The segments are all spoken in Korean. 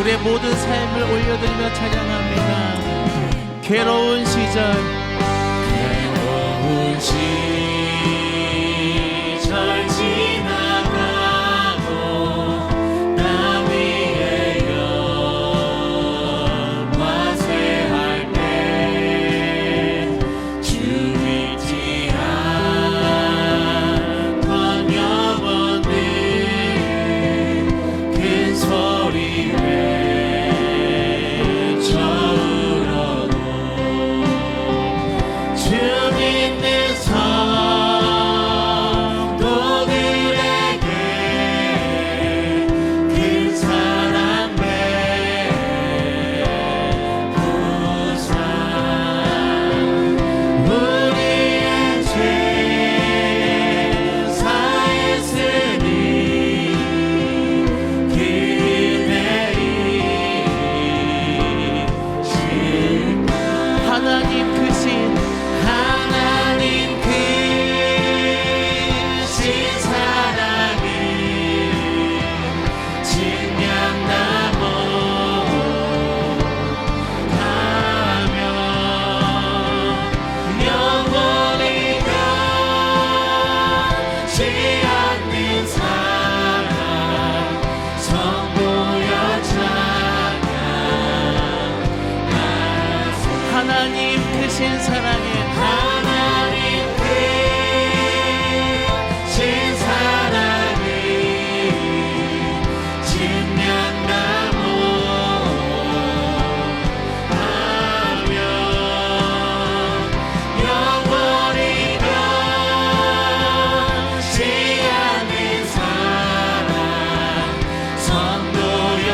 우리의 모든 삶을 올려드리며 찬양합니다. 괴로운 시절, 괴로운 시절 지나가고 나 위에 영화 쇠할 때 주 잊지 않던 영원히 큰 소리 하나님 크신 사랑에 하나님 크신 사랑이 증명나무 하며 영원히 변치 않는 사랑 성도여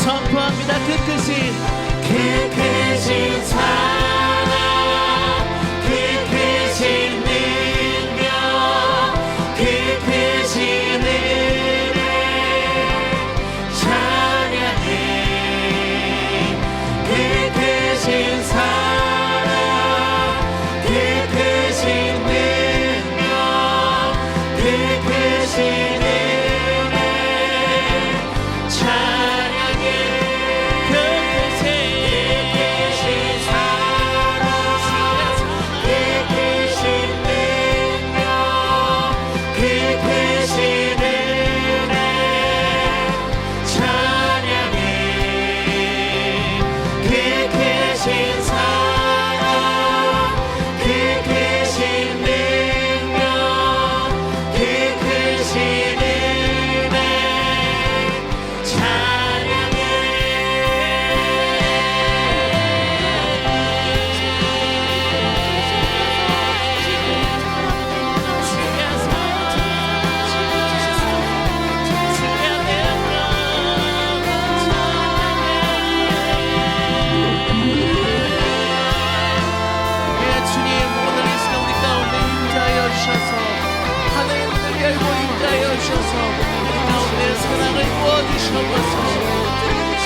선포합니다. 그 크신 사랑, 그 크신 능력, 그 크신 은혜 찬양해. 그 크신 사랑, 그 크신 능력, 그 크신 은혜 찬양해.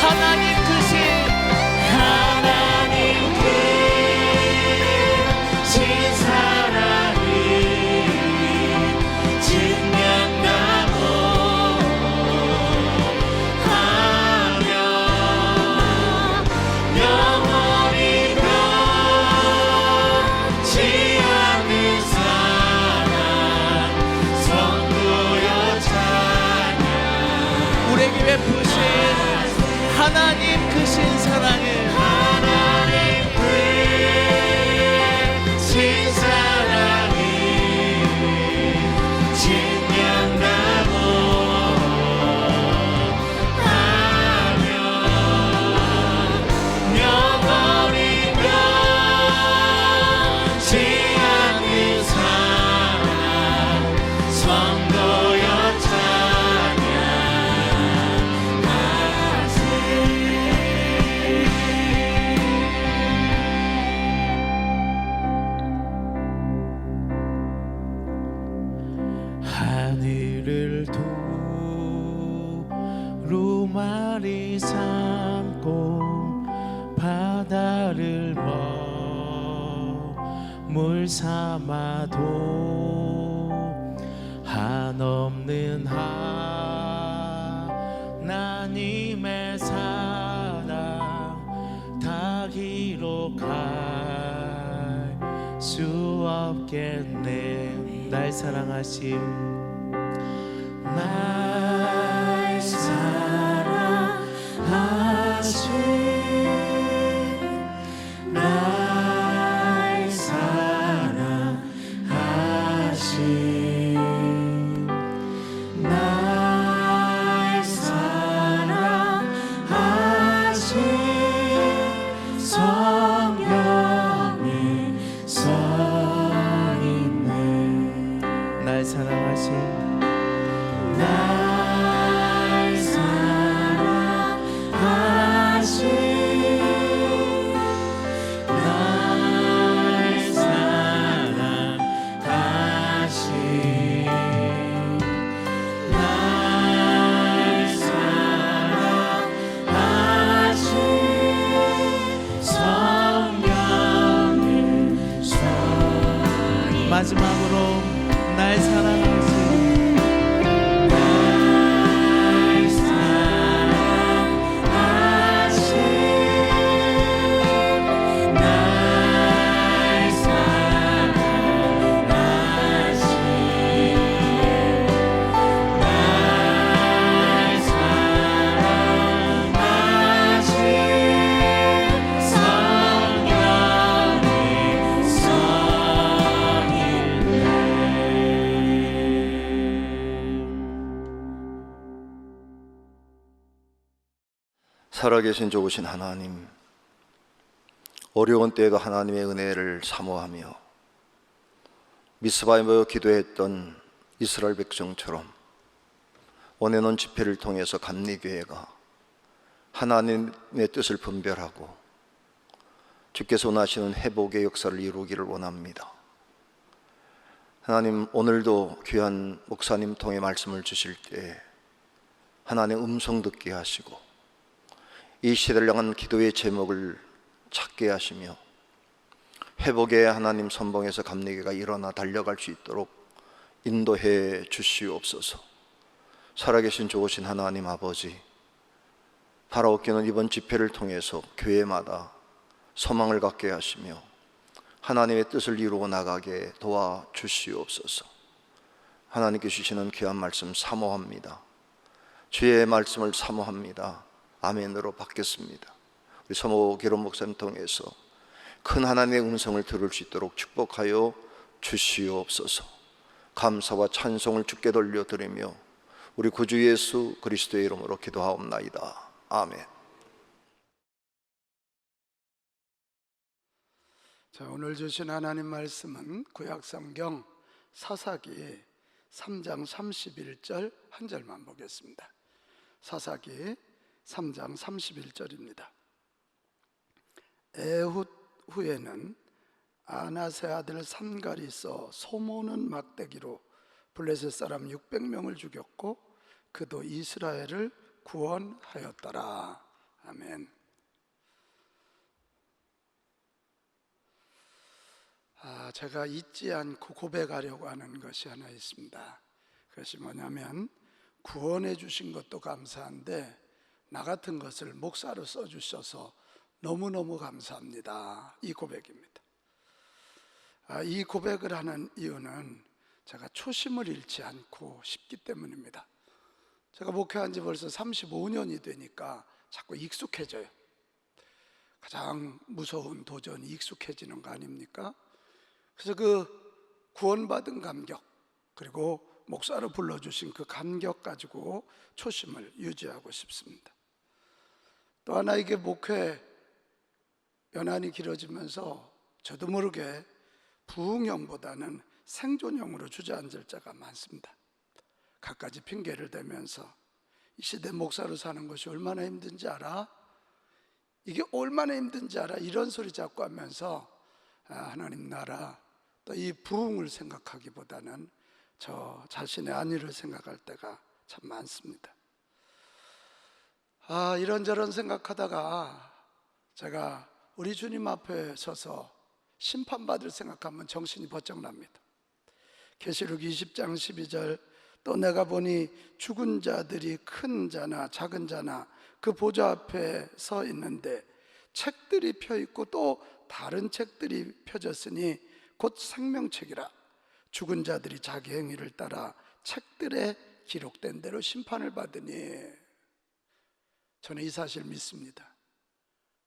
하나님 크신 사랑이 증명나무 하며 영원히 변치 않는 사랑 성도여 찬양. 우리에게 베푸신 하나님 크신 사랑에 하나님 크신 사랑이 증명나무 하며 영원히 변치 않는 두루마리 삼고 바다를 물 삼아도 한없는 하나님의 사랑 다 기록할 수 없겠네. 날 사랑하심 날 사랑하심 날 사랑하심 날 사랑하심 성령의 성인네 날 사랑하심 날 사랑하심 날 사랑하심 날 사랑하심 성령의 성인 마지막으로 날 사랑하심 살아계신 좋으신 하나님, 어려운 때에도 하나님의 은혜를 사모하며 미스바에 모여 기도했던 이스라엘 백성처럼 원해놓은 집회를 통해서 감리교회가 하나님의 뜻을 분별하고 주께서 원하시는 회복의 역사를 이루기를 원합니다. 하나님, 오늘도 귀한 목사님 통해 말씀을 주실 때 하나님의 음성 듣게 하시고 이 시대를 향한 기도의 제목을 찾게 하시며 회복의 하나님 선봉에서 감리교회가 일어나 달려갈 수 있도록 인도해 주시옵소서. 살아계신 좋으신 하나님 아버지, 바라옵기는 이번 집회를 통해서 교회마다 소망을 갖게 하시며 하나님의 뜻을 이루어 나가게 도와주시옵소서. 하나님께 주시는 귀한 말씀 사모합니다. 주의 말씀을 사모합니다. 아멘으로 받겠습니다. 우리 서모 기론 목사님 통해서 큰 하나님의 음성을 들을 수 있도록 축복하여 주시옵소서. 감사와 찬송을 주께 돌려드리며 우리 구주 예수 그리스도의 이름으로 기도하옵나이다. 아멘. 자, 오늘 주신 하나님 말씀은 구약성경 사사기 3장 31절 한 절만 보겠습니다. 사사기 3장 31절입니다. 에훗 후에는 아나세 아들 삼갈이서 소모는 막대기로 블레셋 사람 600명을 죽였고 그도 이스라엘을 구원하였더라. 아멘. 제가 잊지 않고 고백하려고 하는 것이 하나 있습니다. 그것이 뭐냐면 구원해 주신 것도 감사한데 나 같은 것을 목사로 써주셔서 너무너무 감사합니다. 이 고백입니다. 이 고백을 하는 이유는 제가 초심을 잃지 않고 싶기 때문입니다. 제가 목회한 지 벌써 35년이 되니까 자꾸 익숙해져요. 가장 무서운 도전이 익숙해지는 거 아닙니까? 그래서 그 구원받은 감격, 그리고 목사로 불러주신 그 감격 가지고 초심을 유지하고 싶습니다. 또 하나, 이게 목회 연한이 길어지면서 저도 모르게 부흥형보다는 생존형으로 주저앉을 자가 많습니다. 갖가지 핑계를 대면서 이 시대 목사로 사는 것이 얼마나 힘든지 알아? 이게 얼마나 힘든지 알아? 이런 소리 자꾸 하면서 하나님 나라 또 이 부흥을 생각하기보다는 저 자신의 안위를 생각할 때가 참 많습니다. 이런저런 생각하다가 제가 우리 주님 앞에 서서 심판받을 생각하면 정신이 번쩍 납니다. 계시록 20장 12절, 또 내가 보니 죽은 자들이 큰 자나 작은 자나 그 보좌 앞에 서 있는데 책들이 펴 있고 또 다른 책들이 펴졌으니 곧 생명책이라. 죽은 자들이 자기 행위를 따라 책들에 기록된 대로 심판을 받으니. 저는 이 사실 믿습니다.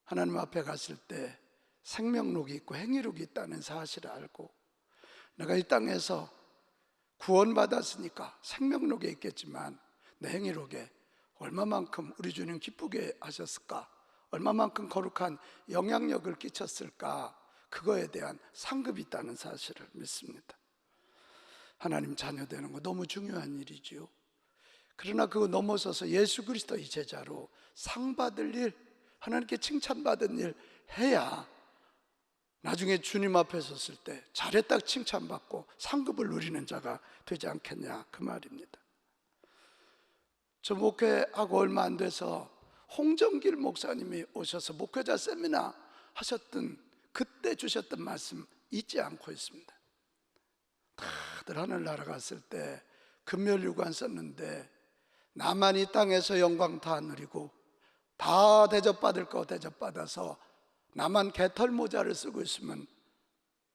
하나님 앞에 갔을 때 생명록이 있고 행위록이 있다는 사실을 알고, 내가 이 땅에서 구원받았으니까 생명록에 있겠지만 내 행위록에 얼마만큼 우리 주님 기쁘게 하셨을까, 얼마만큼 거룩한 영향력을 끼쳤을까, 그거에 대한 상급이 있다는 사실을 믿습니다. 하나님 자녀 되는 거 너무 중요한 일이지요. 그러나 그거 넘어서서 예수 그리스도의 제자로 상 받을 일, 하나님께 칭찬받은 일 해야 나중에 주님 앞에 섰을 때 잘했다 칭찬받고 상급을 누리는 자가 되지 않겠냐, 그 말입니다. 저 목회하고 얼마 안 돼서 홍정길 목사님이 오셔서 목회자 세미나 하셨던 그때 주셨던 말씀 잊지 않고 있습니다. 다들 하늘 날아갔을 때 금멸유관 썼는데 나만 이 땅에서 영광 다 누리고 다 대접받을 거 대접받아서 나만 개털 모자를 쓰고 있으면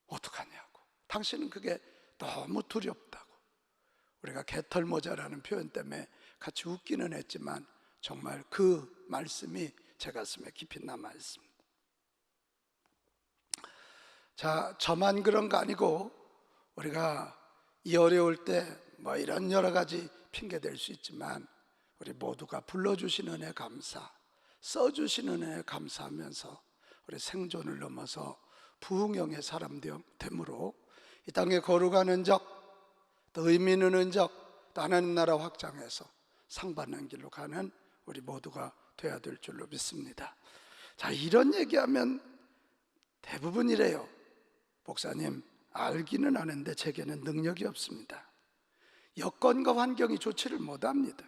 어떡하냐고. 당신은 그게 너무 두렵다고. 우리가 개털 모자라는 표현 때문에 같이 웃기는 했지만 정말 그 말씀이 제 가슴에 깊이 남아 있습니다. 자, 저만 그런 거 아니고 우리가 이 어려울 때 뭐 이런 여러 가지 핑계 댈 수 있지만 우리 모두가 불러주신 은혜 감사, 써주신 은혜 감사하면서 우리 생존을 넘어서 부흥형의 사람 됨으로 이 땅에 거룩한 적, 또 의미 있는 흔적, 또 하나님 나라 확장해서 상 받는 길로 가는 우리 모두가 돼야 될 줄로 믿습니다. 자, 이런 얘기하면 대부분 이래요. 목사님, 알기는 아는데 제게는 능력이 없습니다. 여건과 환경이 좋지를 못합니다.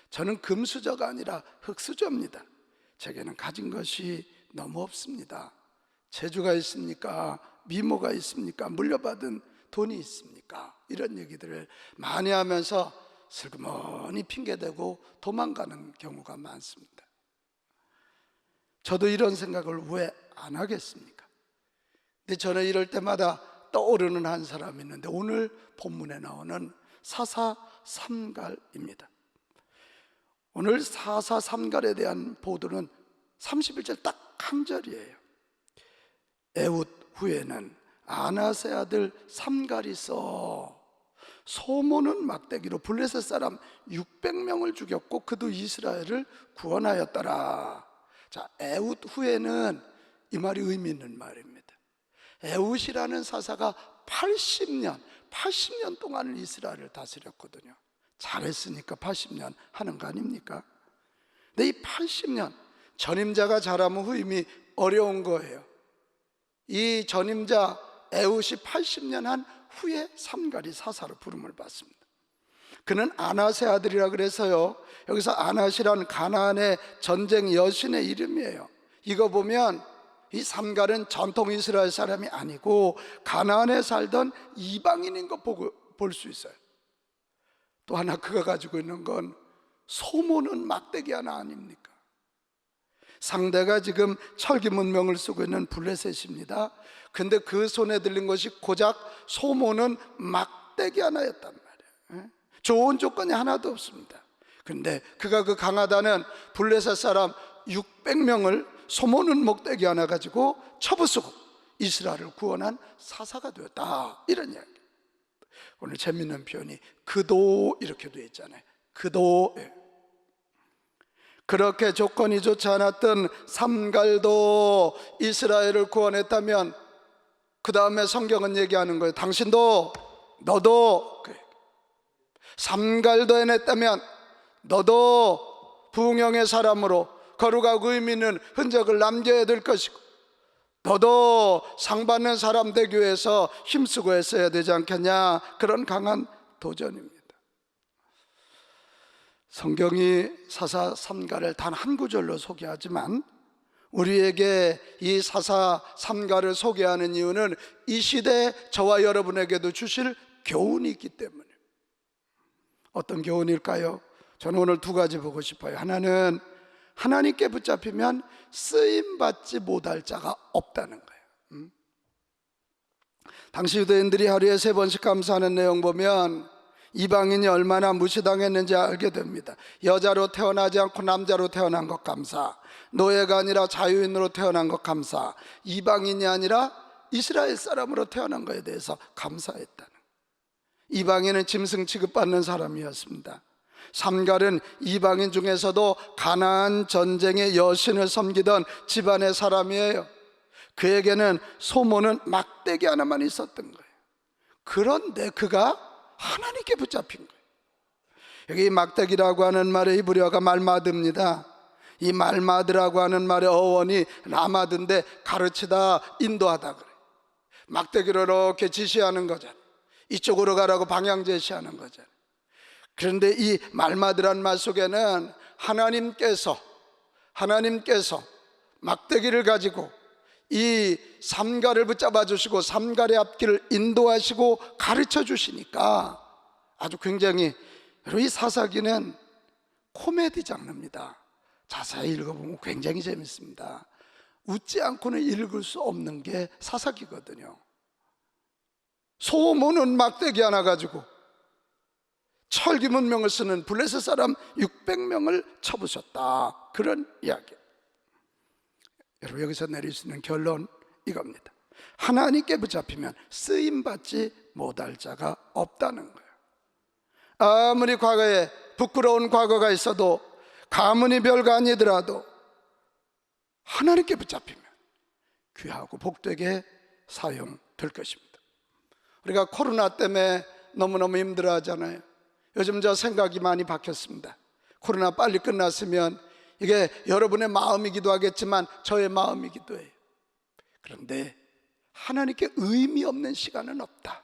저는 금수저가 아니라 흙수저입니다. 제게는 가진 것이 너무 없습니다. 재주가 있습니까? 미모가 있습니까? 물려받은 돈이 있습니까? 이런 얘기들을 많이 하면서 슬그머니 핑계대고 도망가는 경우가 많습니다. 저도 이런 생각을 왜 안 하겠습니까? 근데 저는 이럴 때마다 떠오르는 한 사람이 있는데 오늘 본문에 나오는 사사삼갈입니다. 오늘 사사삼갈에 대한 보도는 31절 딱 한 절이에요. 에훗 후에는 아나세 아들 삼갈이 써 소모는 막대기로 블레셋 사람 600명을 죽였고 그도 이스라엘을 구원하였더라. 자, 에훗 후에는 이 말이 의미 있는 말입니다. 에훗이라는 사사가 80년 동안을 이스라엘을 다스렸거든요. 잘했으니까 80년 하는 거 아닙니까? 근데 이 80년, 전임자가 잘하면 후임이 어려운 거예요. 이 전임자 에훗이 80년 한 후에 삼갈이 사사로 부름을 받습니다. 그는 아낫의 아들이라 그래서요, 여기서 아낫이란 가나안의 전쟁 여신의 이름이에요. 이거 보면 이 삼갈은 전통 이스라엘 사람이 아니고 가나안에 살던 이방인인 거 볼 수 있어요. 또 하나 그가 가지고 있는 건 소모는 막대기 하나 아닙니까? 상대가 지금 철기 문명을 쓰고 있는 블레셋입니다. 근데 그 손에 들린 것이 고작 소모는 막대기 하나였단 말이에요. 좋은 조건이 하나도 없습니다. 근데 그가 그 강하다는 블레셋 사람 600명을 소모는 목대기 하나 가지고 쳐부수고 이스라엘을 구원한 사사가 되었다, 이런 이야기. 오늘 재밌는 표현이 그도 이렇게 되어 있잖아요. 그도. 그렇게 조건이 좋지 않았던 삼갈도 이스라엘을 구원했다면 그 다음에 성경은 얘기하는 거예요. 당신도, 너도, 삼갈도 해냈다면 너도 부흥형의 사람으로 거룩하고 의미 있는 흔적을 남겨야 될 것이고 너도 상 받는 사람 되기 위해서 힘쓰고 했어야 되지 않겠냐, 그런 강한 도전입니다. 성경이 사사삼가를 단 한 구절로 소개하지만 우리에게 이 사사삼가를 소개하는 이유는 이 시대 저와 여러분에게도 주실 교훈이 있기 때문에. 어떤 교훈일까요? 저는 오늘 두 가지 보고 싶어요. 하나는 하나님께 붙잡히면 쓰임받지 못할 자가 없다는 거예요. 당시 유대인들이 하루에 3번씩 감사하는 내용 보면 이방인이 얼마나 무시당했는지 알게 됩니다. 여자로 태어나지 않고 남자로 태어난 것 감사, 노예가 아니라 자유인으로 태어난 것 감사, 이방인이 아니라 이스라엘 사람으로 태어난 것에 대해서 감사했다는. 이방인은 짐승 취급받는 사람이었습니다. 삼갈은 이방인 중에서도 가나안 전쟁의 여신을 섬기던 집안의 사람이에요. 그에게는 소모는 막대기 하나만 있었던 거예요. 그런데 그가 하나님께 붙잡힌 거예요. 여기 막대기라고 하는 말의 히브리어가 말마드입니다. 이 말마드라고 하는 말의 어원이 라마드인데 가르치다, 인도하다 그래요. 막대기로 이렇게 지시하는 거잖아요. 이쪽으로 가라고 방향 제시하는 거잖아요. 그런데 이 말마드란 말 속에는 하나님께서 막대기를 가지고 이 삼갈을 붙잡아 주시고 삼갈의 앞길을 인도하시고 가르쳐 주시니까 아주 굉장히, 여러분 이 사사기는 코미디 장르입니다. 자세히 읽어보면 굉장히 재밌습니다. 웃지 않고는 읽을 수 없는 게 사사기거든요. 소모는 막대기 하나 가지고 철기 문명을 쓰는 블레셋 사람 600명을 쳐부셨다, 그런 이야기. 여러분 여기서 내릴 수 있는 결론 이겁니다. 하나님께 붙잡히면 쓰임받지 못할 자가 없다는 거예요. 아무리 과거에 부끄러운 과거가 있어도, 가문이 별거 아니더라도 하나님께 붙잡히면 귀하고 복되게 사용될 것입니다. 우리가 코로나 때문에 너무너무 힘들어하잖아요. 요즘 저 생각이 많이 바뀌었습니다. 코로나 빨리 끝났으면, 이게 여러분의 마음이기도 하겠지만 저의 마음이기도 해요. 그런데 하나님께 의미 없는 시간은 없다.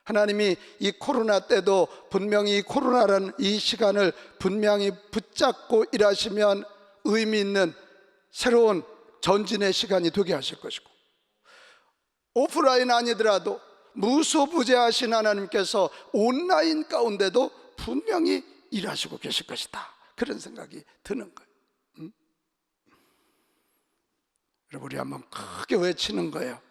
하나님이 이 코로나 때도 분명히 코로나라는 이 시간을 분명히 붙잡고 일하시면 의미 있는 새로운 전진의 시간이 되게 하실 것이고, 오프라인 아니더라도 무소부재하신 하나님께서 온라인 가운데도 분명히 일하시고 계실 것이다, 그런 생각이 드는 거예요. 여러분 우리 한번 크게 외치는 거예요.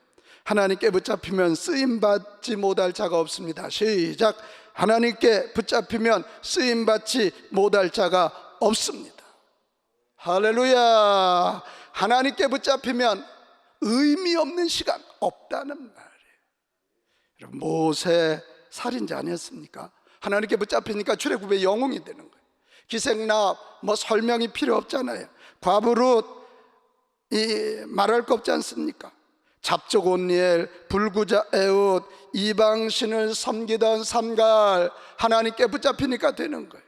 하나님께 붙잡히면 쓰임받지 못할 자가 없습니다. 시작. 하나님께 붙잡히면 쓰임받지 못할 자가 없습니다. 할렐루야. 하나님께 붙잡히면 의미 없는 시간 없다는 말이에요. 여러분 모세 살인자 아니었습니까? 하나님께 붙잡히니까 출애굽의 영웅이 되는 거예요. 기생납 뭐 설명이 필요 없잖아요. 과부룻 이 말할 거 없지 않습니까? 잡족 온니엘, 불구자 에웃, 이방신을 섬기던 삼갈, 하나님께 붙잡히니까 되는 거예요.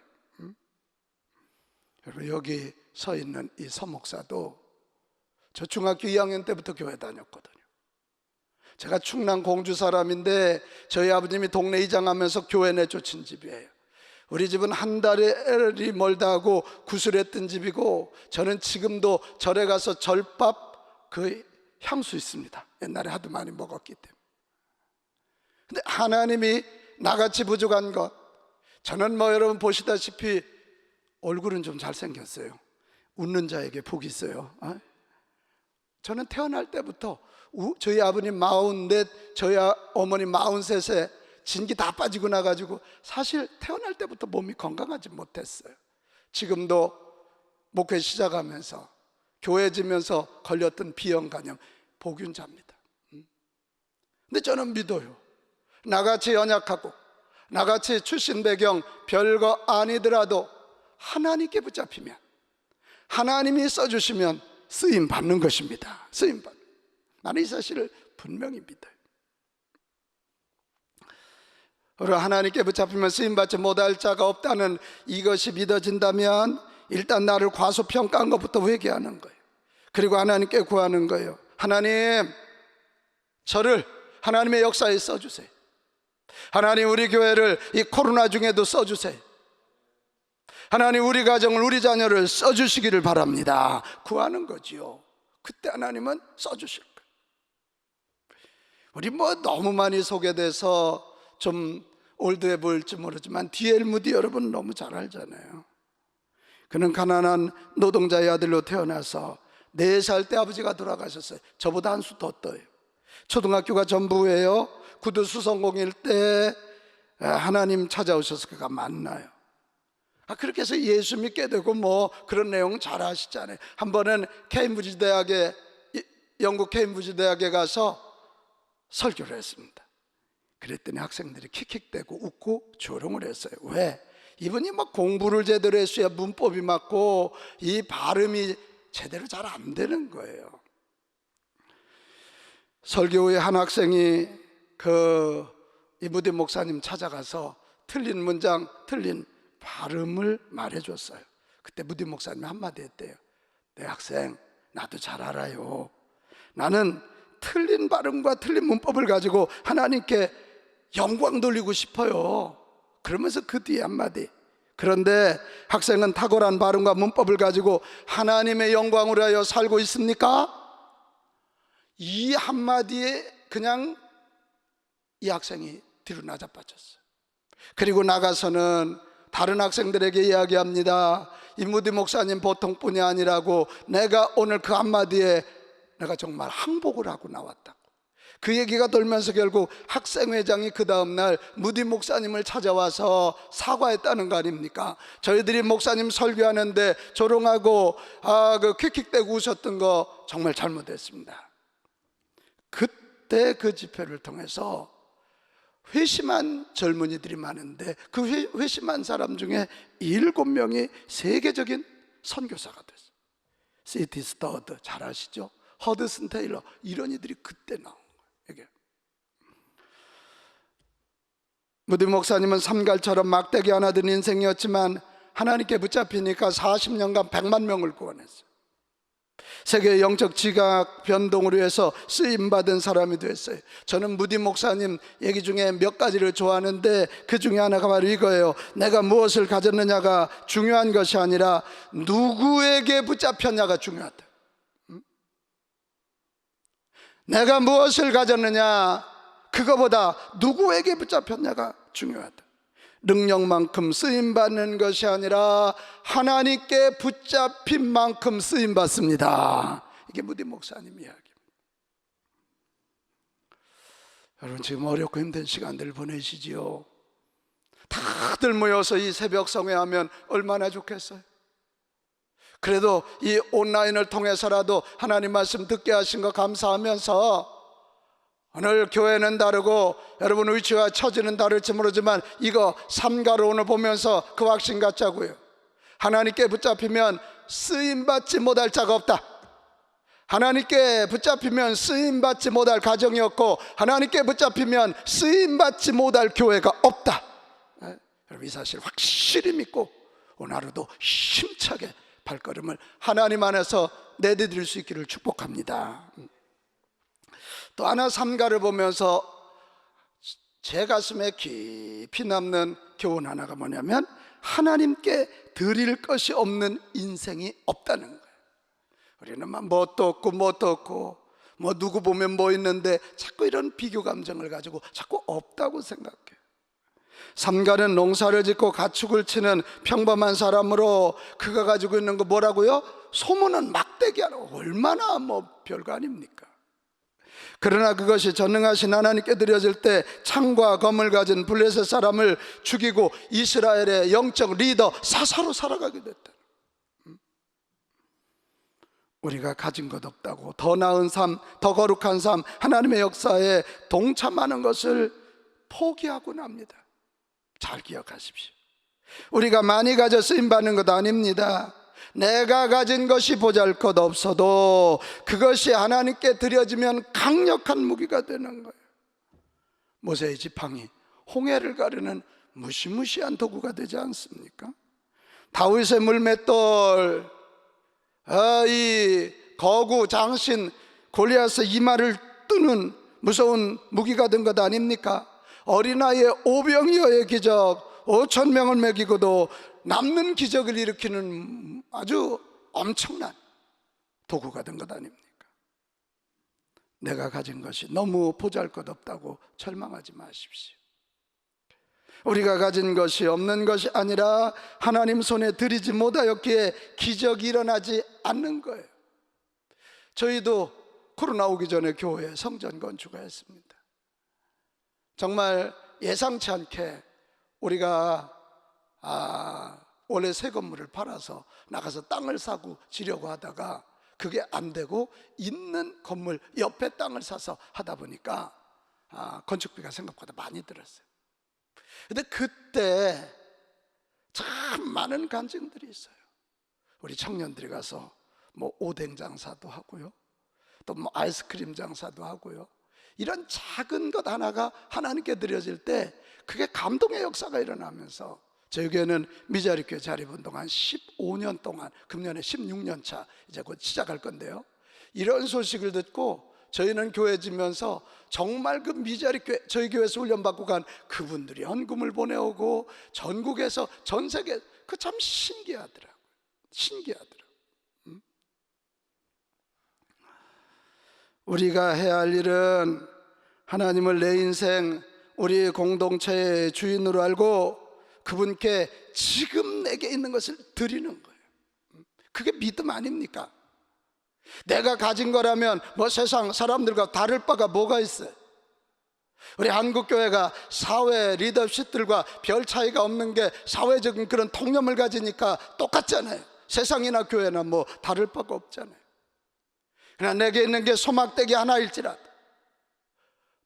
여러분 여기 서 있는 이 서목사도 저 중학교 2학년 때부터 교회 다녔거든요. 제가 충남 공주 사람인데 저희 아버님이 동네 이장하면서 교회 내쫓은 집이에요. 우리 집은 한 달이 멀다 하고 구슬했던 집이고, 저는 지금도 절에 가서 절밥 그 향수 있습니다. 옛날에 하도 많이 먹었기 때문에. 근데 하나님이 나같이 부족한 것, 저는 뭐 여러분 보시다시피 얼굴은 좀 잘생겼어요. 웃는 자에게 복이 있어요. 저는 태어날 때부터 저희 아버님 44, 저희 어머니 43에 진기 다 빠지고 나가지고 사실 태어날 때부터 몸이 건강하지 못했어요. 지금도 목회 시작하면서 교회 지면서 걸렸던 비형 간염 복균자입니다. 근데 저는 믿어요. 나같이 연약하고 나같이 출신 배경 별거 아니더라도 하나님께 붙잡히면, 하나님이 써주시면 쓰임 받는 것입니다. 쓰임 받는. 나는 이 사실을 분명히 믿어요. 하나님께 붙잡히면 쓰임받지 못할 자가 없다는 이것이 믿어진다면 일단 나를 과소평가한 것부터 회개하는 거예요. 그리고 하나님께 구하는 거예요. 하나님, 저를 하나님의 역사에 써주세요. 하나님, 우리 교회를 이 코로나 중에도 써주세요. 하나님, 우리 가정을, 우리 자녀를 써주시기를 바랍니다. 구하는 거지요. 그때 하나님은 써주실 거예요. 우리 너무 많이 소개돼서 좀 올드해 보일지 모르지만 D.L. 무디 여러분 너무 잘 알잖아요. 그는 가난한 노동자의 아들로 태어나서 4살 때 아버지가 돌아가셨어요. 저보다 한 수 더 떠요. 초등학교가 전부예요. 구두 수성공일 때 하나님 찾아오셔서 그가 만나요. 그렇게 해서 예수 믿게 되고 그런 내용 잘 아시잖아요. 한 번은 케임브리지 대학에, 영국 케임브리지 대학에 가서 설교를 했습니다. 그랬더니 학생들이 킥킥대고 웃고 조롱을 했어요. 왜? 이분이 공부를 제대로 했어야 문법이 맞고 이 발음이 제대로 잘 안 되는 거예요. 설교 후에 한 학생이 이 무디 목사님 찾아가서 틀린 문장, 틀린 발음을 말해줬어요. 그때 무디 목사님이 한마디 했대요. 내 학생, 나도 잘 알아요. 나는 틀린 발음과 틀린 문법을 가지고 하나님께 영광 돌리고 싶어요. 그러면서 그 뒤에 한마디, 그런데 학생은 탁월한 발음과 문법을 가지고 하나님의 영광을 하여 살고 있습니까? 이 한마디에 그냥 이 학생이 뒤로 나자빠졌어요. 그리고 나가서는 다른 학생들에게 이야기합니다. 이 무디 목사님 보통뿐이 아니라고, 내가 오늘 그 한마디에 내가 정말 항복을 하고 나왔다고. 그 얘기가 돌면서 결국 학생회장이 그 다음날 무디 목사님을 찾아와서 사과했다는 거 아닙니까? 저희들이 목사님 설교하는데 조롱하고 킥킥대고 웃었던 거 정말 잘못했습니다. 그때 그 집회를 통해서 회심한 젊은이들이 많은데 그 회심한 사람 중에 7명이 세계적인 선교사가 됐어요. C.T. 스터드 잘 아시죠? 허드슨 테일러, 이런 이들이 그때 나온 거예요. 이게 무디 목사님은 삼갈처럼 막대기 하나 든 인생이었지만 하나님께 붙잡히니까 40년간 100만 명을 구원했어요. 세계의 영적 지각 변동으로 해서 쓰임받은 사람이 됐어요. 저는 무디 목사님 얘기 중에 몇 가지를 좋아하는데 그 중에 하나가 바로 이거예요. 내가 무엇을 가졌느냐가 중요한 것이 아니라 누구에게 붙잡혔냐가 중요하다. 내가 무엇을 가졌느냐, 그거보다 누구에게 붙잡혔냐가 중요하다. 능력만큼 쓰임받는 것이 아니라 하나님께 붙잡힌 만큼 쓰임받습니다. 이게 무디 목사님 이야기입니다. 여러분, 지금 어렵고 힘든 시간들 보내시지요. 다들 모여서 이 새벽 성회하면 얼마나 좋겠어요. 그래도 이 온라인을 통해서라도 하나님 말씀 듣게 하신 거 감사하면서, 오늘 교회는 다르고 여러분 위치와 처지는 다를지 모르지만 이거 삼가로 오늘 보면서 그 확신 갖자고요. 하나님께 붙잡히면 쓰임받지 못할 자가 없다. 하나님께 붙잡히면 쓰임받지 못할 가정이 없고, 하나님께 붙잡히면 쓰임받지 못할 교회가 없다. 여러분, 이 사실 확실히 믿고 오늘 하루도 힘차게 발걸음을 하나님 안에서 내디딜 수 있기를 축복합니다. 또 하나 삼가를 보면서 제 가슴에 깊이 남는 교훈 하나가 뭐냐면, 하나님께 드릴 것이 없는 인생이 없다는 거예요. 우리는 뭣도 없고 누구 보면 뭐 있는데 자꾸 이런 비교 감정을 가지고 자꾸 없다고 생각해요. 삼가는 농사를 짓고 가축을 치는 평범한 사람으로 그가 가지고 있는 거 뭐라고요? 소문은 막대기 하나, 얼마나 별거 아닙니까? 그러나 그것이 전능하신 하나님께 드려질 때 창과 검을 가진 블레셋 사람을 죽이고 이스라엘의 영적 리더 사사로 살아가게 됐다. 우리가 가진 것 없다고 더 나은 삶, 더 거룩한 삶, 하나님의 역사에 동참하는 것을 포기하고는 합니다. 잘 기억하십시오. 우리가 많이 가져 쓰임받는 것 아닙니다. 내가 가진 것이 보잘것 없어도 그것이 하나님께 드려지면 강력한 무기가 되는 거예요. 모세의 지팡이, 홍해를 가르는 무시무시한 도구가 되지 않습니까? 다윗의 물맷돌, 이 거구 장신 골리앗의 이마를 뜨는 무서운 무기가 된 것 아닙니까? 어린아이의 오병이어의 기적, 5천 명을 먹이고도 남는 기적을 일으키는 아주 엄청난 도구가 된 것 아닙니까? 내가 가진 것이 너무 보잘것없다고 절망하지 마십시오. 우리가 가진 것이 없는 것이 아니라 하나님 손에 들이지 못하였기에 기적이 일어나지 않는 거예요. 저희도 코로나 오기 전에 교회에 성전 건축했습니다. 정말 예상치 않게 우리가 원래 새 건물을 팔아서 나가서 땅을 사고 지려고 하다가 그게 안 되고 있는 건물 옆에 땅을 사서 하다 보니까 건축비가 생각보다 많이 들었어요. 근데 그때 참 많은 간증들이 있어요. 우리 청년들이 가서 뭐 오뎅 장사도 하고요, 또 뭐 아이스크림 장사도 하고요. 이런 작은 것 하나가 하나님께 드려질 때 그게 감동의 역사가 일어나면서 저희 교회는 미자리교회 자립운동 한 15년 동안, 금년에 16년 차 이제 곧 시작할 건데요, 이런 소식을 듣고 저희는 교회 지면서 정말 그 미자리교회, 저희 교회에서 훈련받고 간 그분들이 헌금을 보내오고 전국에서 전 세계, 그 참 신기하더라고요. 신기하더라고요. 우리가 해야 할 일은 하나님을 내 인생, 우리 공동체의 주인으로 알고 그분께 지금 내게 있는 것을 드리는 거예요. 그게 믿음 아닙니까? 내가 가진 거라면 뭐 세상 사람들과 다를 바가 뭐가 있어요? 우리 한국교회가 사회 리더십들과 별 차이가 없는 게 사회적인 그런 통념을 가지니까 똑같잖아요. 세상이나 교회나 뭐 다를 바가 없잖아요. 그러나 내게 있는 게 소막대기 하나일지라도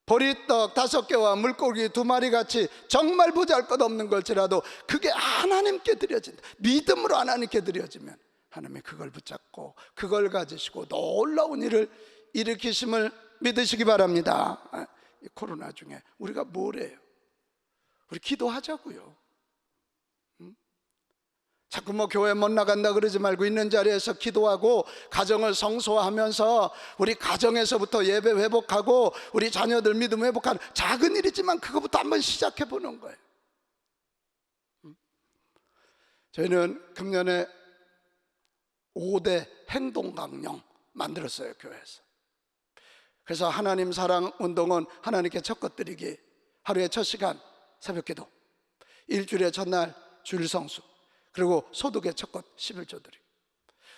보리떡 5개와 물고기 2마리 같이 정말 보잘것없는 걸지라도 그게 하나님께 드려진다, 믿음으로 하나님께 드려지면 하나님이 그걸 붙잡고 그걸 가지시고 놀라운 일을 일으키심을 믿으시기 바랍니다. 이 코로나 중에 우리가 뭘 해요? 우리 기도하자고요. 자꾸 뭐 교회 못 나간다 그러지 말고 있는 자리에서 기도하고 가정을 성소화하면서 우리 가정에서부터 예배 회복하고 우리 자녀들 믿음 회복하는 작은 일이지만 그거부터 한번 시작해 보는 거예요. 저희는 금년에 5대 행동 강령 만들었어요, 교회에서. 그래서 하나님 사랑 운동은 하나님께 첫것 드리기, 하루에 첫 시간 새벽 기도, 일주일의 첫날 주일 성수, 그리고 소득의 첫것 11조 드리기.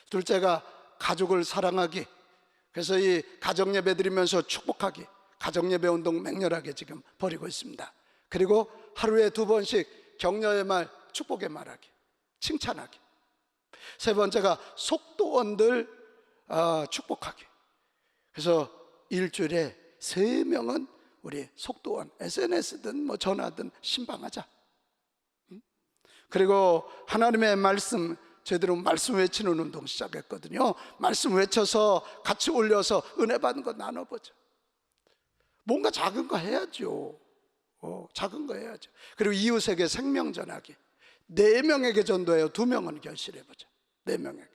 둘째가 가족을 사랑하기, 그래서 이 가정예배 드리면서 축복하기, 가정예배 운동 맹렬하게 지금 벌이고 있습니다. 그리고 하루에 2번씩 격려의 말, 축복의 말하기, 칭찬하기. 세 번째가 속도원들 축복하기. 그래서 일주일에 3명은 우리 속도원, SNS든 뭐 전화든 신방하자. 그리고 하나님의 말씀, 제대로 말씀 외치는 운동 시작했거든요. 말씀 외쳐서 같이 올려서 은혜 받은 거 나눠보자. 뭔가 작은 거 해야죠. 작은 거 해야죠. 그리고 이웃에게 생명 전하기. 4명에게 전도해요. 2명은 결실해보자. 4명에게.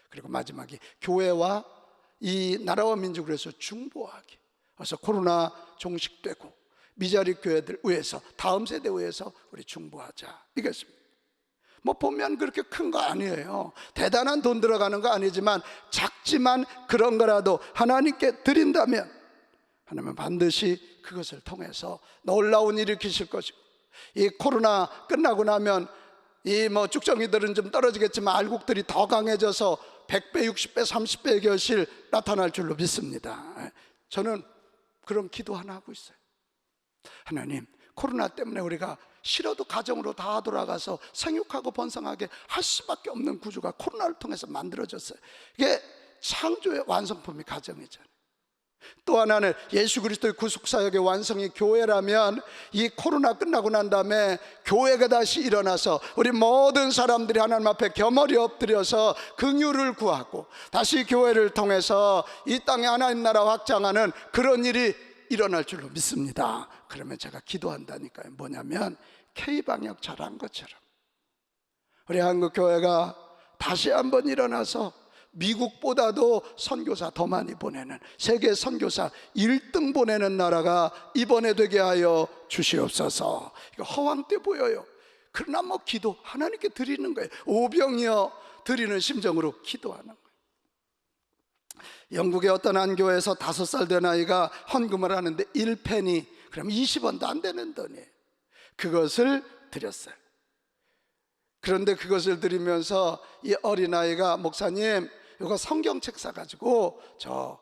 그리고 마지막이 교회와 이 나라와 민족을 위해서 중보하기. 그래서 코로나 종식되고 미자리 교회들 위해서, 다음 세대 위해서 우리 중보하자, 이겠습니다. 뭐 보면 그렇게 큰 거 아니에요. 대단한 돈 들어가는 거 아니지만 작지만 그런 거라도 하나님께 드린다면 하나님은 반드시 그것을 통해서 놀라운 일을 일으키실 것이고, 이 코로나 끝나고 나면 이 뭐 쭉정이들은 좀 떨어지겠지만 알곡들이 더 강해져서 100배, 60배, 30배의 결실 나타날 줄로 믿습니다. 저는 그런 기도 하나 하고 있어요. 하나님, 코로나 때문에 우리가 싫어도 가정으로 다 돌아가서 생육하고 번성하게 할 수밖에 없는 구조가 코로나를 통해서 만들어졌어요. 이게 창조의 완성품이 가정이잖아요. 또 하나는 예수 그리스도의 구속사역의 완성이 교회라면 이 코로나 끝나고 난 다음에 교회가 다시 일어나서 우리 모든 사람들이 하나님 앞에 겸허리 엎드려서 긍휼을 구하고 다시 교회를 통해서 이 땅에 하나님 나라 확장하는 그런 일이 일어날 줄로 믿습니다. 그러면 제가 기도한다니까요. 뭐냐면 K방역 잘한 것처럼 우리 한국교회가 다시 한번 일어나서 미국보다도 선교사 더 많이 보내는, 세계 선교사 1등 보내는 나라가 이번에 되게 하여 주시옵소서. 이거 허황돼 보여요. 그러나 뭐 기도 하나님께 드리는 거예요. 오병이어 드리는 심정으로 기도하는 거예요. 영국의 어떤 한 교회에서 5살 된 아이가 헌금을 하는데 1페니, 그럼 20원도 안 되는 돈이에요. 그것을 드렸어요. 그런데 그것을 드리면서 이 어린아이가 목사님 이거 성경책 사가지고 저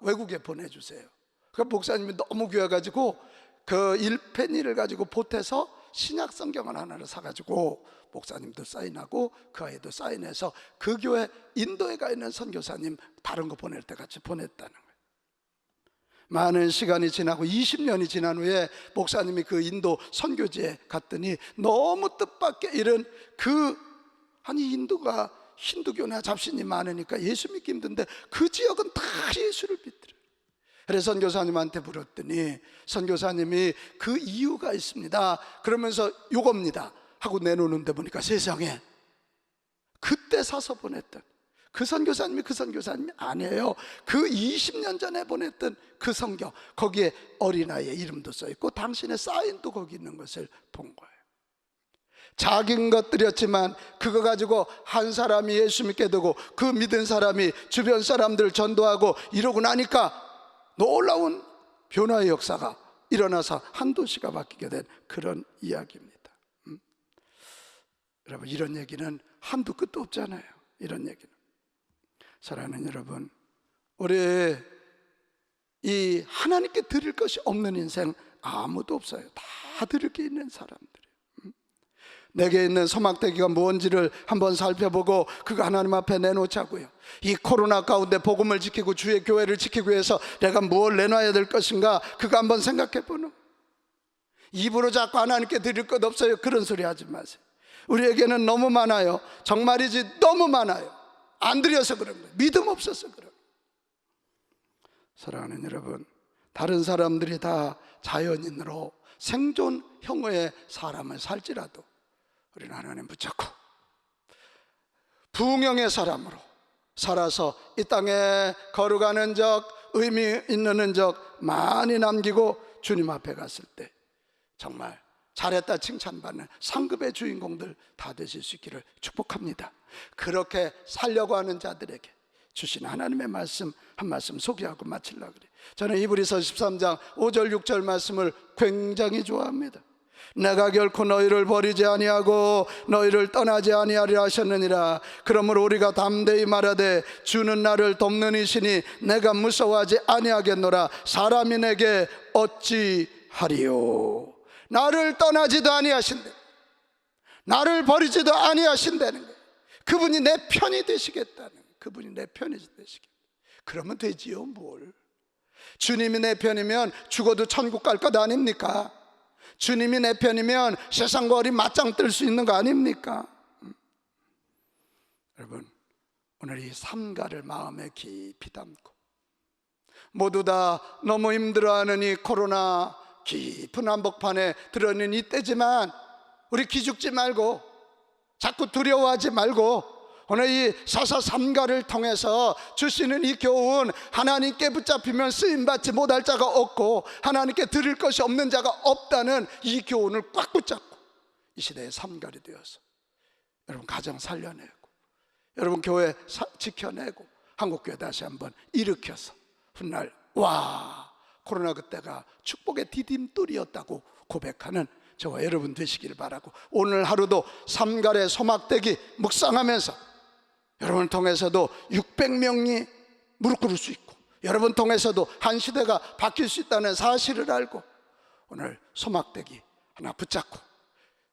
외국에 보내주세요. 그 목사님이 너무 귀해가지고 그 1페니를 가지고 보태서 신약 성경을 하나를 사가지고 목사님도 사인하고 그 아이도 사인해서 그 교회 인도에 가 있는 선교사님 다른 거 보낼 때 같이 보냈다는 거예요. 많은 시간이 지나고 20년이 지난 후에 목사님이 그 인도 선교지에 갔더니 너무 뜻밖의 일은 아니 인도가 힌두교나 잡신이 많으니까 예수 믿기 힘든데 그 지역은 다 예수를 믿더래요. 그래서 선교사님한테 물었더니 선교사님이 그 이유가 있습니다 그러면서 요겁니다 하고 내놓는데 보니까 세상에 그때 사서 보냈던 그 선교사님이 아니에요. 그 20년 전에 보냈던 그 성경, 거기에 어린아이의 이름도 써있고 당신의 사인도 거기 있는 것을 본 거예요. 작은 것 드렸지만 그거 가지고 한 사람이 예수 믿게 되고 그 믿은 사람이 주변 사람들 전도하고 이러고 나니까 놀라운 변화의 역사가 일어나서 한 도시가 바뀌게 된 그런 이야기입니다. 여러분, 이런 얘기는 한두 끝도 없잖아요. 이런 얘기는. 사랑하는 여러분, 우리 이 하나님께 드릴 것이 없는 인생 아무도 없어요. 다 드릴 게 있는 사람들이에요. 내게 있는 소막대기가 뭔지를 한번 살펴보고 그거 하나님 앞에 내놓자고요. 이 코로나 가운데 복음을 지키고 주의 교회를 지키기 위해서 내가 뭘 내놔야 될 것인가, 그거 한번 생각해 보는. 입으로 자꾸 하나님께 드릴 것 없어요, 그런 소리 하지 마세요. 우리에게는 너무 많아요. 정말이지 너무 많아요. 안 드려서 그런 거예요. 믿음 없어서 그런 거예요. 사랑하는 여러분, 다른 사람들이 다 자연인으로 생존형의 사람을 살지라도 우리는 하나님 붙잡고 부흥형의 사람으로 살아서 이 땅에 걸어가는 적, 의미 있는 흔적 많이 남기고 주님 앞에 갔을 때 정말 잘했다 칭찬받는 상급의 주인공들 다 되실 수 있기를 축복합니다. 그렇게 살려고 하는 자들에게 주신 하나님의 말씀 한 말씀 소개하고 마치려고 그래요. 저는 히브리서 13장 5절 6절 말씀을 굉장히 좋아합니다. 내가 결코 너희를 버리지 아니하고 너희를 떠나지 아니하리라 하셨느니라. 그러므로 우리가 담대히 말하되 주는 나를 돕는 이시니 내가 무서워하지 아니하겠노라. 사람이 내게 어찌하리요. 나를 떠나지도 아니하신대, 나를 버리지도 아니하신다는 거예요. 그분이 내 편이 되시겠다는 거예요. 그분이 내 편이 되시겠다. 그러면 되지요 뭘. 주님이 내 편이면 죽어도 천국 갈 것 아닙니까? 주님이 내 편이면 세상과 어리 맞짱 뜰 수 있는 거 아닙니까? 여러분, 오늘 이 삼가를 마음에 깊이 담고 모두 다 너무 힘들어하는 이 코로나 깊은 한복판에 들어있는 이때지만 우리 기죽지 말고 자꾸 두려워하지 말고 오늘 이 사사삼가를 통해서 주시는 이 교훈, 하나님께 붙잡히면 쓰임받지 못할 자가 없고 하나님께 드릴 것이 없는 자가 없다는 이 교훈을 꽉 붙잡고 이 시대의 삼가이 되어서 여러분 가정 살려내고 여러분 교회 지켜내고 한국교회 다시 한번 일으켜서 훗날 와 코로나 그때가 축복의 디딤돌이었다고 고백하는 저와 여러분 되시길 바라고, 오늘 하루도 삼갈의 소막대기 묵상하면서 여러분을 통해서도 600명이 무릎 꿇을 수 있고 여러분 통해서도 한 시대가 바뀔 수 있다는 사실을 알고 오늘 소막대기 하나 붙잡고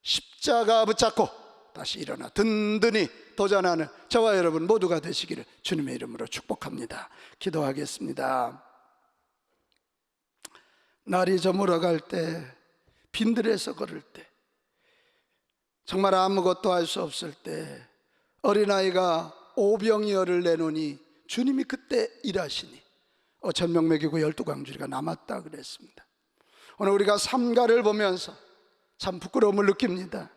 십자가 붙잡고 다시 일어나 든든히 도전하는 저와 여러분 모두가 되시기를 주님의 이름으로 축복합니다. 기도하겠습니다. 날이 저물어갈 때, 빈들에서 걸을 때, 정말 아무것도 할 수 없을 때 어린아이가 오병이어를 내놓으니 주님이 그때 일하시니 5,000명 먹이고 12광주리가 남았다 그랬습니다. 오늘 우리가 삼가를 보면서 참 부끄러움을 느낍니다.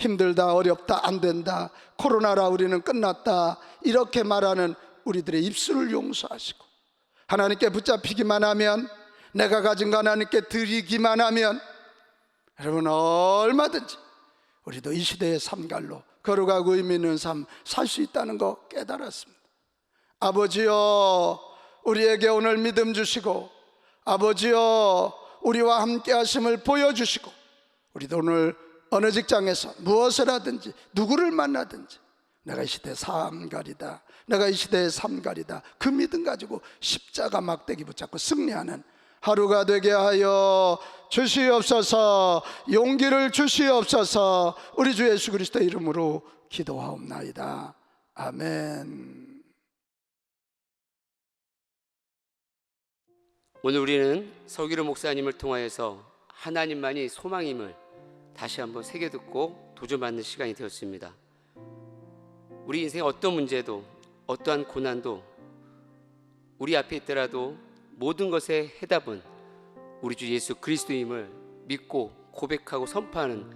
힘들다, 어렵다, 안 된다, 코로나라 우리는 끝났다, 이렇게 말하는 우리들의 입술을 용서하시고, 하나님께 붙잡히기만 하면, 내가 가진 거 하나님께 드리기만 하면, 여러분 얼마든지 우리도 이 시대의 삶갈로 걸어가고 의미 있는 삶 살 수 있다는 거 깨달았습니다. 아버지여, 우리에게 오늘 믿음 주시고, 아버지여, 우리와 함께 하심을 보여주시고, 우리도 오늘 어느 직장에서 무엇을 하든지 누구를 만나든지 내가 이 시대의 삶갈이다, 내가 이 시대의 삶갈이다, 그 믿음 가지고 십자가 막대기 붙잡고 승리하는 하루가 되게 하여 주시옵소서. 용기를 주시옵소서. 우리 주 예수 그리스도의 이름으로 기도하옵나이다. 아멘. 오늘 우리는 서기로 목사님을 통하여서 하나님만이 소망임을 다시 한번 새겨듣고 도전받는 시간이 되었습니다. 우리 인생의 어떤 문제도, 어떠한 고난도 우리 앞에 있더라도 모든 것의 해답은 우리 주 예수 그리스도임을 믿고 고백하고 선포하는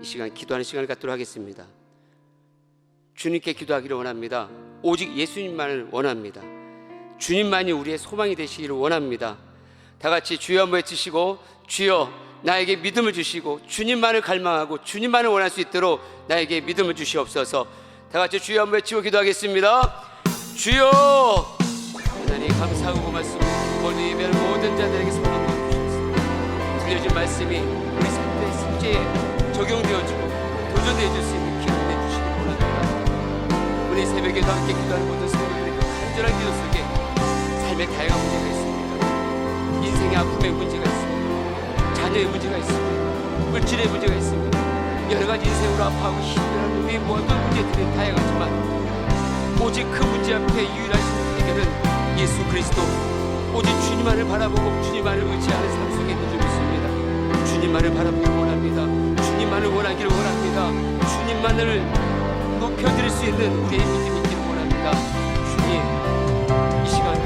이 시간, 기도하는 시간을 갖도록 하겠습니다. 주님께 기도하기를 원합니다. 오직 예수님만을 원합니다. 주님만이 우리의 소망이 되시기를 원합니다. 다 같이 주여 한번 외치시고, 주여 나에게 믿음을 주시고 주님만을 갈망하고 주님만을 원할 수 있도록 나에게 믿음을 주시옵소서. 다 같이 주여 한번 외치고 기도하겠습니다. 주여, 하나님 감사하고 고맙습니다. 오늘 예배하는 모든 자들에게 소망을 주시옵소서. 들려진 말씀이 우리 삶의 숙제에 적용되어지고 도전되어질 수 있는 기회 내주시기 원합니다. 오늘 새벽에도 함께 기도하는 모든 성도들의 간절한 기도 속에 삶의 다양한 문제가 있습니다. 인생의 아픔의 문제가 있습니다. 자녀의 문제가 있습니다. 물질의 문제가 있습니다. 여러 가지 인생으로 아파하고 힘들어하는 우리의 모든 문제들은 다양하지만 오직 그 문제 앞에 유일하신 해결은 예수 그리스도, 오직 주님만을 바라보고 주님만을 의지하는 삶 속에 있는 줄 믿습니다. 주님만을 바라보기 원합니다. 주님만을 원하기를 원합니다. 주님만을 높여드릴 수 있는 우리의 믿음이 있기를 원합니다. 주님, 이 시간도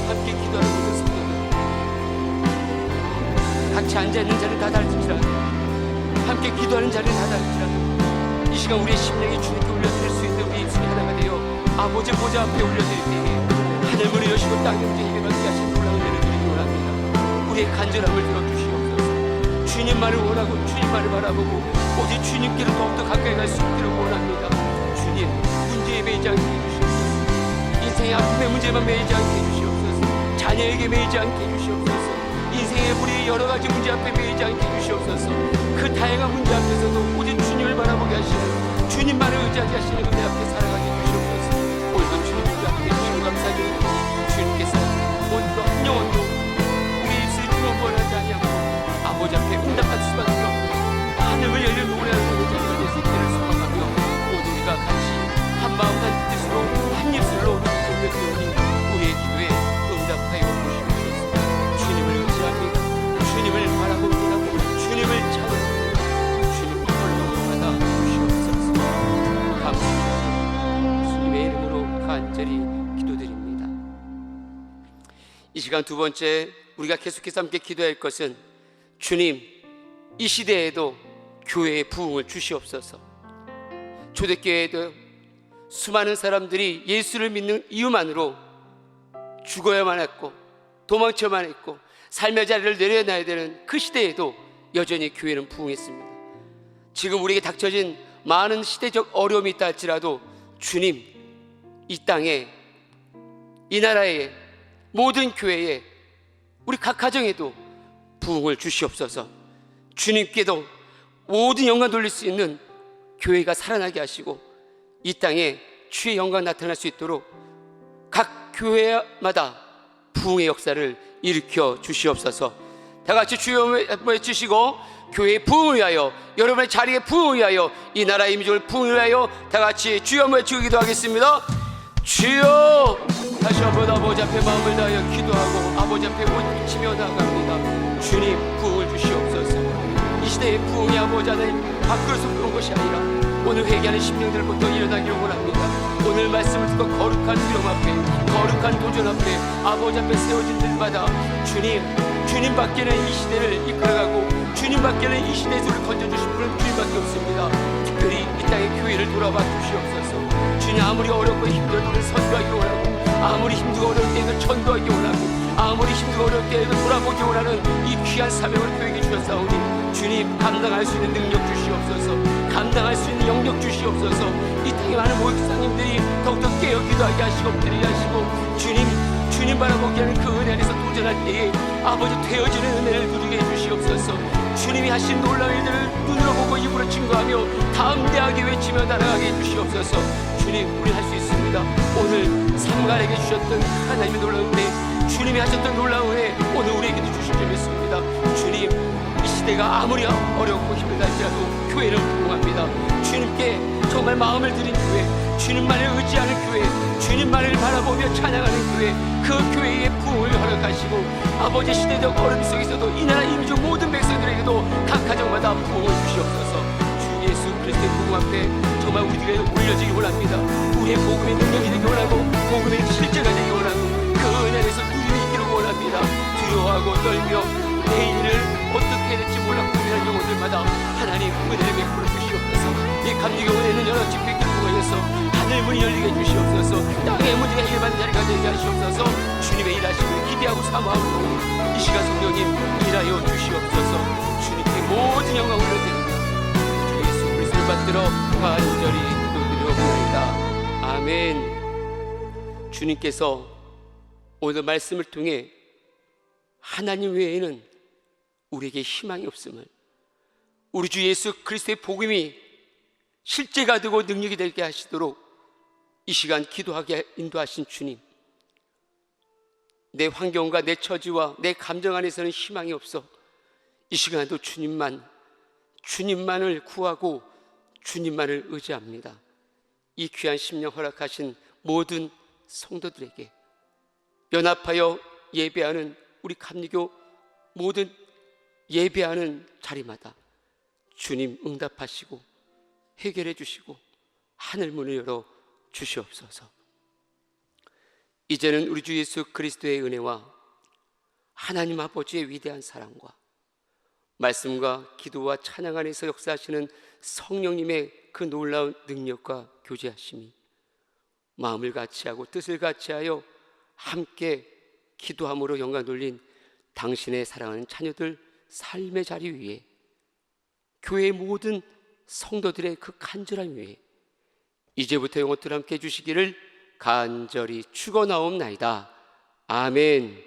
함께 기도하는 모든 성도들, 같이 앉아있는 자는 다 다를지라도, 함께 기도하는 자는 다 다를지라도 이 시간 우리의 심령이 주님께 올려드릴 수 있는 우리 입술이 하나가 되어 아버지 보좌 앞에 올려드릴 때에 하늘 문을 여시고 땅의 문제 해결하게 하신 놀라운 은혜를 드리기 원합니다. 우리의 간절함을 들어주시옵소서. 주님만을 원하고 주님만을 바라보고 오직 주님께로 더욱더 가까이 갈 수 있기를 원합니다. 주님, 문제에 매이지 않게 해주시옵소서. 인생의 아픔의 문제만 매이지 않게 해주시옵소서. 자녀에게 매이지 않게 해주시옵소서. 인생의 우리의 여러 가지 문제 앞에 매이지 않게 해주시옵소서. 그 다양한 문제 앞에서도 오직 주님을 바라보게 하시는, 주님만을 의지하게 하시는 은혜 앞에 살아가게 해주시옵소서. 오늘도 주님께 앞에 주님 감사드립니다. 주님께서 오늘도 한 영혼도 우리 입술이 두번하지 아니하고 아버지 앞에 응답할 수밖에 없고 하늘을 열려 노래하는 자들의 새끼를 소망하며 모두 우리가 같이 한 마음 한 뜻으로 한 입술로 올려드리니 우리의 기도에 응답하여 주시옵소서. 주님을 의지합니다. 주님을 바라봅니다. 주님을 찾아봅니다. 주님을 홀로 받아 주시옵소서. 감사합니다. 주님의 이름으로 간절히 기도드립니다. 이 시간 두 번째 우리가 계속해서 함께 기도해야 할 것은, 주님, 이 시대에도 교회의 부흥을 주시옵소서. 초대교회에도 수많은 사람들이 예수를 믿는 이유만으로 죽어야만 했고 도망쳐야만 했고 삶의 자리를 내려놔야 되는 그 시대에도 여전히 교회는 부흥했습니다. 지금 우리에게 닥쳐진 많은 시대적 어려움이 있다 할지라도 주님, 이 땅에, 이 나라에, 모든 교회에, 우리 각 가정에도 부흥을 주시옵소서. 주님께도 모든 영광 돌릴 수 있는 교회가 살아나게 하시고 이 땅에 주의 영광 나타날 수 있도록 각 교회마다 부흥의 역사를 일으켜 주시옵소서. 다 같이 주여 외치시고, 교회의 부흥을 위하여, 여러분의 자리의 부흥을 위하여, 이 나라의 민족을 부흥을 위하여 다 같이 주여 외치고 기도하겠습니다. 주여, 다시 한번 아버지 앞에 마음을 다하여 기도하고 아버지 앞에 온치며 나아갑니다. 주님, 부흥을 주시옵소서. 이 시대의 부흥의 아버지 하나님, 밖으로서 부른 것이 아니라 오늘 회개하는 심령들부터 일어나기를 원합니다. 오늘 말씀을 듣고 거룩한 두려움 앞에, 거룩한 도전 앞에, 아버지 앞에 세워진 들마다 주님밖에는 이 시대를 이끌어가고 주님밖에는 이 시대에서 우리를 건져주신 분은 주님밖에 없습니다. 특별히 교회를 돌아봐 주시옵소서. 주님, 아무리 어렵고 힘들어도 우리 선교하기 원하고, 아무리 힘들고 어려울 때에도 전도하기 원하고, 아무리 힘들고 어려울 때에도 돌아보기 원하는 이 귀한 사명을 교회에게 주셨사오니 주님, 감당할 수 있는 능력 주시옵소서. 감당할 수 있는 영역 주시옵소서. 이 땅에 많은 목사님들이 더욱더 깨어 기도하게 하시고 엎드리게 하시고, 주님 바라보게 하는 그 은혜 안에서 도전할 때에 아버지 되어지는 은혜를 누리게 해주시옵소서. 주님이 하신 놀라운 일들을 눈으로 보고 입으로 증거하며 담대하게 외치며 나아가게 해주시옵소서. 주님, 우리 할 수 있습니다. 오늘 삼갈에게 주셨던 하나님의 놀라운 은혜, 주님이 하셨던 놀라운 은혜 오늘 우리에게도 주실 줄 믿습니다. 주님, 이 시대가 아무리 어렵고 힘들다 할지라도 교회를 부흥합니다. 주님께 정말 마음을 드린 교회, 주님만을 의지하는 교회, 주님만을 바라보며 찬양하는 교회, 그 교회의 부흥을 허락하시고 아버지 시대적 어려움 속에서도 이 나라 이민족 모든 백성들에게도 각 가정마다 부흥을 주시옵소서. 주 예수 그리스도의 부흥 앞에 정말 우리들에게 올려지기 원합니다. 우리의 복음의 능력이 되기 원하고 복음의 실제가 되기 원하고 그 은혜 안에서 누림이 있기를 원합니다. 두려워하고 떨며 내일을 어떻게 해야 될지 몰라 고민하는 영혼들마다 하나님 은혜를 베풀어 주시옵소서. 이 감리교 은혜는 여러 집회들 통하여서 하늘 문이 열리게 해주시옵소서. 땅의 문제가 해결받는 자리가 되게 하시옵소서. 주님의 일하심을 기대하고 사모하고 이 시간 성령님 일하여 주시옵소서. 주님께 모든 영광을 올려드립니다. 주 예수 그리스도를 받들어 간절히 기도드려옵나이다. 아멘. 주님께서 오늘 말씀을 통해 하나님 외에는 우리에게 희망이 없음을, 우리 주 예수 그리스도의 복음이 실제가 되고 능력이 되게 하시도록 이 시간 기도하게 인도하신 주님, 내 환경과 내 처지와 내 감정 안에서는 희망이 없어 이 시간에도 주님만을 구하고 주님만을 의지합니다. 이 귀한 심령 허락하신 모든 성도들에게 연합하여 예배하는 우리 감리교 모든 예배하는 자리마다 주님 응답하시고 해결해 주시고 하늘 문을 열어 주시옵소서. 이제는 우리 주 예수 그리스도의 은혜와 하나님 아버지의 위대한 사랑과 말씀과 기도와 찬양 안에서 역사하시는 성령님의 그 놀라운 능력과 교제하심이 마음을 같이하고 뜻을 같이하여 함께 기도함으로 영광 돌린 당신의 사랑하는 자녀들 삶의 자리 위에, 교회의 모든 성도들의 그 간절함 위에 이제부터 영원토록 함께 해주시기를 간절히 축원하옵나이다. 아멘.